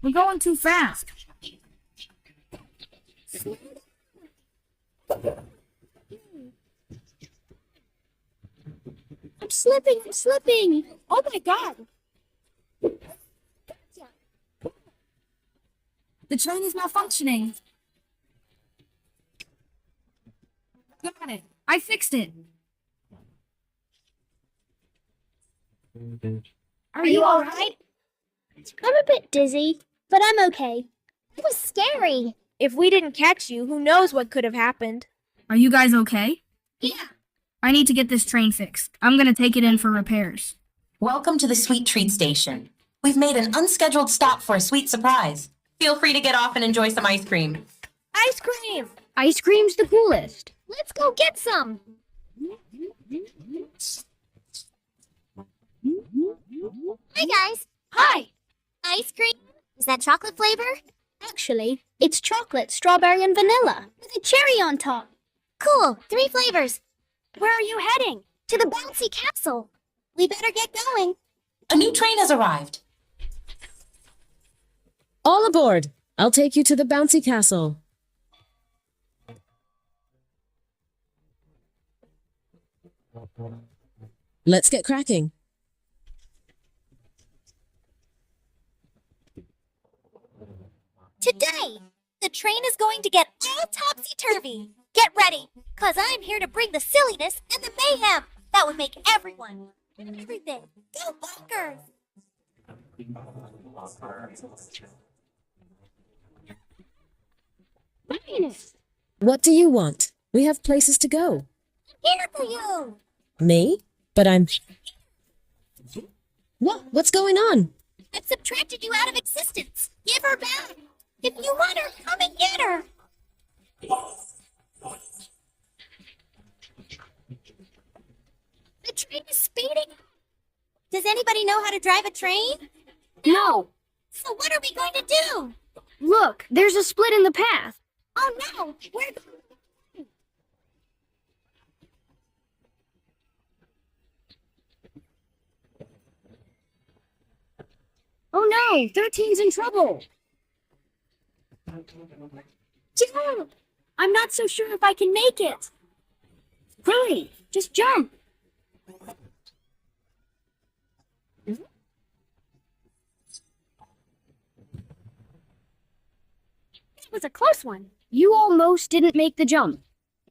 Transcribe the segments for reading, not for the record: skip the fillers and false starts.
We're going too fast. I'm slipping. Oh my God. The train is malfunctioning. Got it. I fixed it. Are you all right? I'm a bit dizzy, but I'm okay. It was scary. If we didn't catch you, who knows what could have happened? Are you guys okay? Yeah. I need to get this train fixed. I'm gonna take it in for repairs. Welcome to the Sweet Treat Station. We've made an unscheduled stop for a sweet surprise. Feel free to get off and enjoy some ice cream. Ice cream! Ice cream's the coolest. Let's go get some. Hi, guys. Hi! Ice cream? Is that chocolate flavor? Actually, it's chocolate, strawberry, and vanilla with a cherry on top. Cool. 3 flavors. Where are you heading? To the bouncy castle. We better get going. A new train has arrived. All aboard! I'll take you to the bouncy castle. Let's get cracking. Today, the train is going to get all topsy-turvy. Get ready, cause I'm here to bring the silliness and the mayhem that would make everyone and everything go bonkers. What do you want? We have places to go. Here for you. Me? But I'm... What's going on? I've subtracted you out of existence. Give her back. If you want her, come and get her. The train is speeding. Does anybody know how to drive a train? No! So what are we going to do? Look, there's a split in the path. Oh no, we're... Oh no, 13's in trouble. Jump! I'm not so sure if I can make it. Hurry, just jump. It was a close one. You almost didn't make the jump.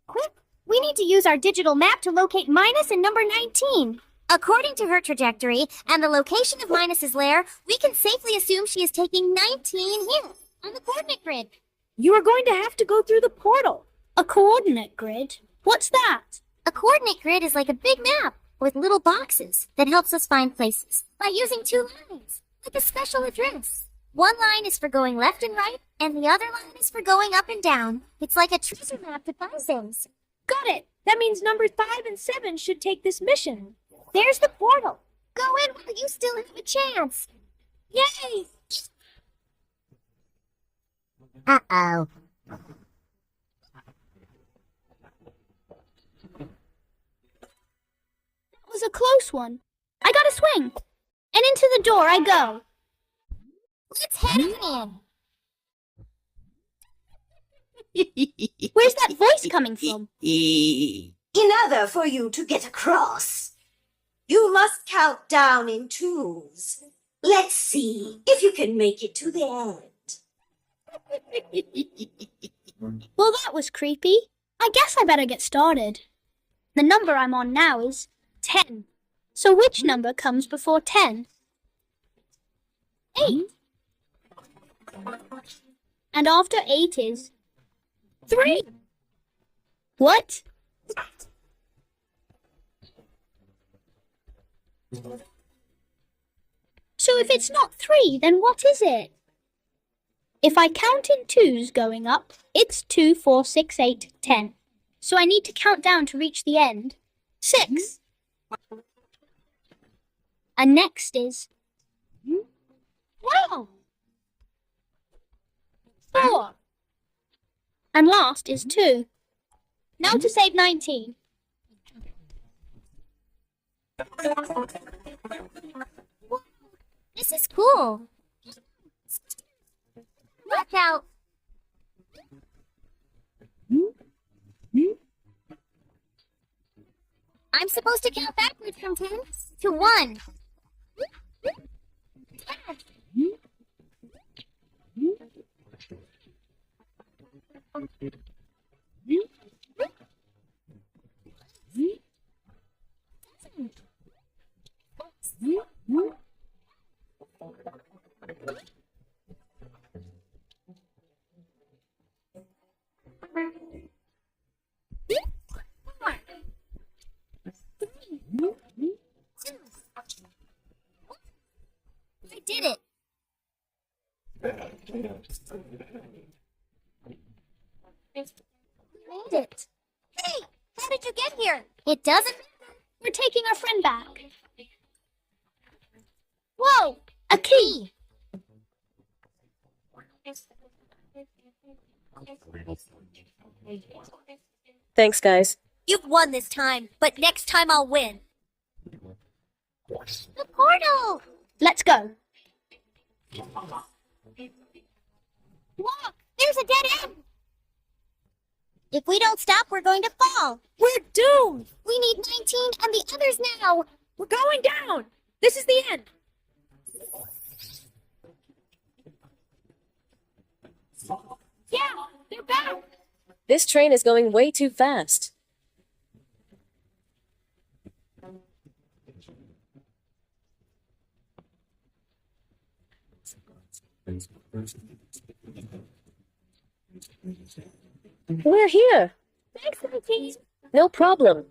Quick, we need to use our digital map to locate Minus in number 19. According to her trajectory and the location of Minus's lair, we can safely assume she is taking 19 here on the coordinate grid. You are going to have to go through the portal. A coordinate grid? What's that? A coordinate grid is like a big map with little boxes that helps us find places by using 2 lines, like a special address. One line is for going left and right, and the other line is for going up and down. It's like a treasure map to find things. Got it. That means number 5 and 7 should take this mission. There's the portal. Go in while you still have a chance. Yay! Uh-oh. That was a close one. I got a swing. And into the door I go. Let's head on in. Where's that voice coming from? In order for you to get across, you must count down in 2s. Let's see if you can make it to the end. Well, that was creepy. I guess I better get started. The number I'm on now is 10. So which number comes before 10? 8. And after 8 is 3. What? So if it's not 3, then what is it? If I count in 2s going up, it's 2, 4, 6, 8, 10. So I need to count down to reach the end. 6. And next is... Wow! 4. And last is 2. Now to save 19. This is cool. Watch out. I'm supposed to count backwards from 10 to 1. 10. I did it. Made it. Hey, how did you get here? It doesn't matter. We're taking our friend back. Whoa! A key! Thanks, guys. You've won this time, but next time I'll win. The portal! Let's go. Look, there's a dead end. If we don't stop, we're going to fall. We're doomed! We need 19 and the others now. We're going down! This is the end! Yeah, they're back! This train is going way too fast. We're here. Thanks, 19. No problem.